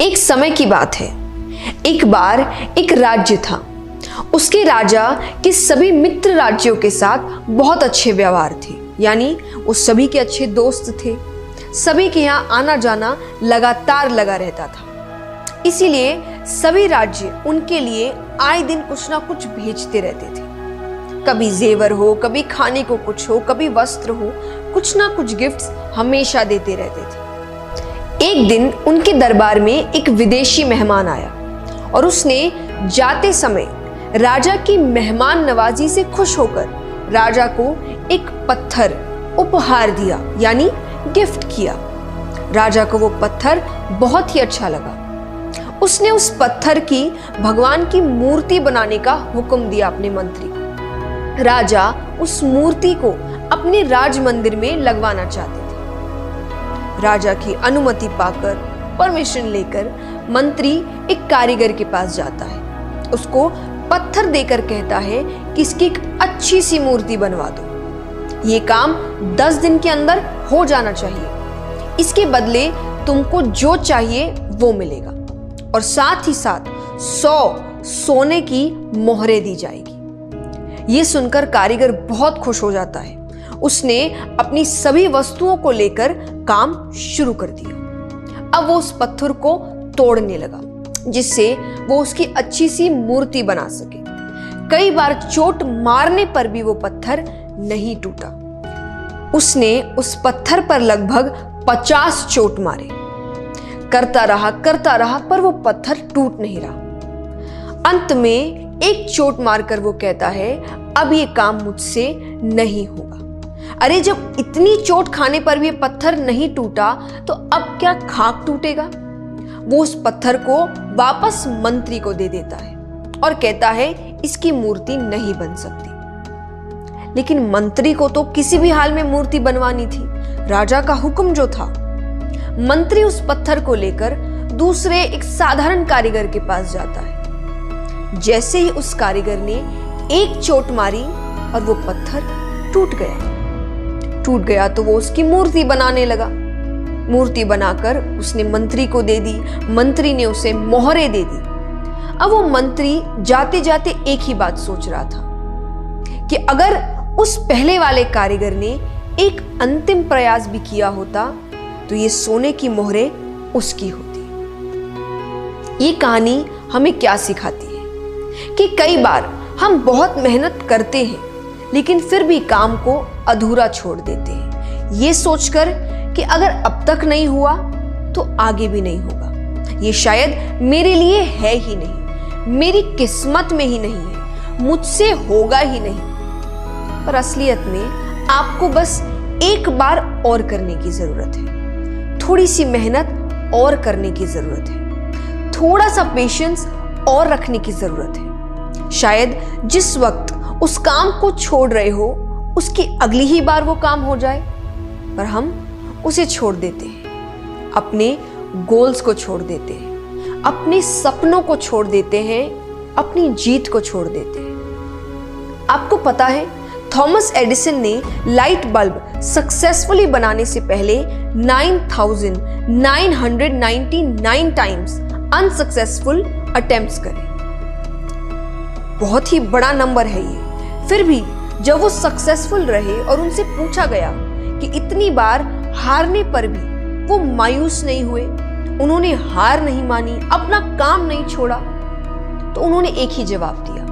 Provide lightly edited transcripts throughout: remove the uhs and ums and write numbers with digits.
एक समय की बात है। एक बार एक राज्य था। उसके राजा के सभी मित्र राज्यों के साथ बहुत अच्छे व्यवहार थे, यानी वो सभी के अच्छे दोस्त थे। सभी के यहाँ आना जाना लगातार लगा रहता था। इसीलिए सभी राज्य उनके लिए आए दिन कुछ ना कुछ भेजते रहते थे। कभी जेवर हो, कभी खाने को कुछ हो, कभी वस्त्र हो, कुछ ना कुछ गिफ्ट्स हमेशा देते रहते थे। एक दिन उनके दरबार में एक विदेशी मेहमान आया और उसने जाते समय राजा की मेहमान नवाजी से खुश होकर राजा को एक पत्थर उपहार दिया, यानी गिफ्ट किया। राजा को वो पत्थर बहुत ही अच्छा लगा। उसने उस पत्थर की भगवान की मूर्ति बनाने का हुक्म दिया अपने मंत्री को। राजा उस मूर्ति को अपने राज मंदिर में लगवाना चाहते थे। राजा की अनुमति पाकर, परमिशन लेकर मंत्री एक कारीगर के पास जाता है। उसको पत्थर देकर कहता है कि इसकी एक अच्छी सी मूर्ति बनवा दो। ये काम 10 दिन के अंदर हो जाना चाहिए। इसके बदले तुमको जो चाहिए वो मिलेगा और साथ ही साथ 100 सोने की मोहरें दी जाएगी। ये सुनकर कारीगर बहुत खुश हो जाता है। उसने अपनी सभी वस्तुओं को लेकर काम शुरू कर दिया। अब वो उस पत्थर को तोड़ने लगा, जिससे वो उसकी अच्छी सी मूर्ति बना सके। कई बार चोट मारने पर भी वो पत्थर नहीं टूटा। उसने उस पत्थर पर लगभग 50 चोट मारे। करता रहा पर वो पत्थर टूट नहीं रहा। अंत में एक चोट मारकर वो कहता है, अब ये काम मुझसे नहीं होगा। अरे जब इतनी चोट खाने पर भी ये पत्थर नहीं टूटा तो अब क्या खाक टूटेगा। वो उस पत्थर को वापस मंत्री को दे देता है और कहता है इसकी मूर्ति नहीं बन सकती। लेकिन मंत्री को तो किसी भी हाल में मूर्ति बनवानी थी, राजा का हुक्म जो था। मंत्री उस पत्थर को लेकर दूसरे एक साधारण कारीगर के पास जाता है। जैसे ही उस कारीगर ने एक चोट मारी और वो पत्थर टूट गया तो वो उसकी मूर्ति बनाने लगा। मूर्ति बनाकर उसने मंत्री को दे दी। मंत्री ने उसे मोहरें दे दी। अब वो मंत्री जाते जाते एक ही बात सोच रहा था कि अगर उस पहले वाले कारीगर ने एक अंतिम प्रयास भी किया होता तो ये सोने की मोहरें उसकी होती। ये कहानी हमें क्या सिखाती है कि कई बार हम बहुत मेहनत करते हैं लेकिन फिर भी काम को अधूरा छोड़ देते हैं, ये सोचकर कि अगर अब तक नहीं हुआ तो आगे भी नहीं होगा। ये शायद मेरे लिए है ही नहीं, मेरी किस्मत में ही नहीं है, मुझसे होगा ही नहीं। पर असलियत में आपको बस एक बार और करने की जरूरत है, थोड़ी सी मेहनत और करने की जरूरत है, थोड़ा सा पेशेंस और रखने की जरूरत है। शायद जिस वक्त उस काम को छोड़ रहे हो उसकी अगली ही बार वो काम हो जाए, पर हम उसे छोड़ देते हैं, अपने गोल्स को छोड़ देते हैं, अपने सपनों को छोड़ देते हैं, अपनी जीत को छोड़ देते हैं। आपको पता है थॉमस एडिसन ने लाइट बल्ब सक्सेसफुली बनाने से पहले 9,999 टाइम्स अनसक्सेसफुल अटेम्प्ट्स करे। बहुत ही बड़ा नंबर है ये। फिर भी जब वो सक्सेसफुल रहे और उनसे पूछा गया कि इतनी बार हारने पर भी वो मायूस नहीं हुए, उन्होंने हार नहीं मानी, अपना काम नहीं छोड़ा, तो उन्होंने एक ही जवाब दिया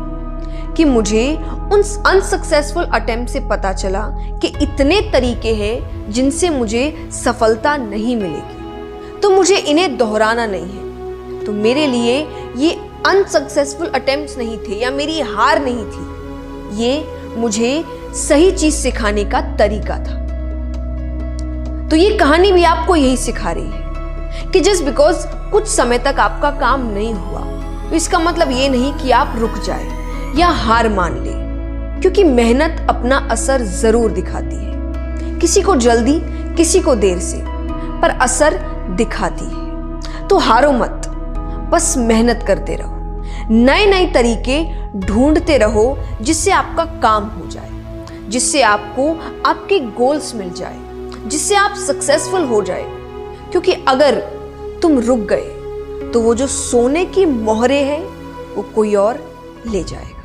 कि मुझे उन अनसक्सेसफुल अटेम्प्ट से पता चला कि इतने तरीके हैं जिनसे मुझे सफलता नहीं मिलेगी, तो मुझे इन्हें दोहराना नहीं है। तो मेरे लिए ये अनसक्सेसफुल अटेम्प्ट्स नहीं थे या मेरी हार नहीं थी, ये मुझे सही चीज सिखाने का तरीका था। तो ये कहानी भी आपको यही सिखा रही है कि जस्ट बिकॉज कुछ समय तक आपका काम नहीं हुआ तो इसका मतलब ये नहीं कि आप रुक जाए या हार मान ले, क्योंकि मेहनत अपना असर जरूर दिखाती है, किसी को जल्दी किसी को देर से, पर असर दिखाती है। तो हारो मत, बस मेहनत करते रहो, नए नए तरीके ढूंढते रहो जिससे आपका काम हो जाए, जिससे आपको आपके गोल्स मिल जाए, जिससे आप सक्सेसफुल हो जाए। क्योंकि अगर तुम रुक गए तो वो जो सोने की मोहरें हैं वो कोई और ले जाएगा।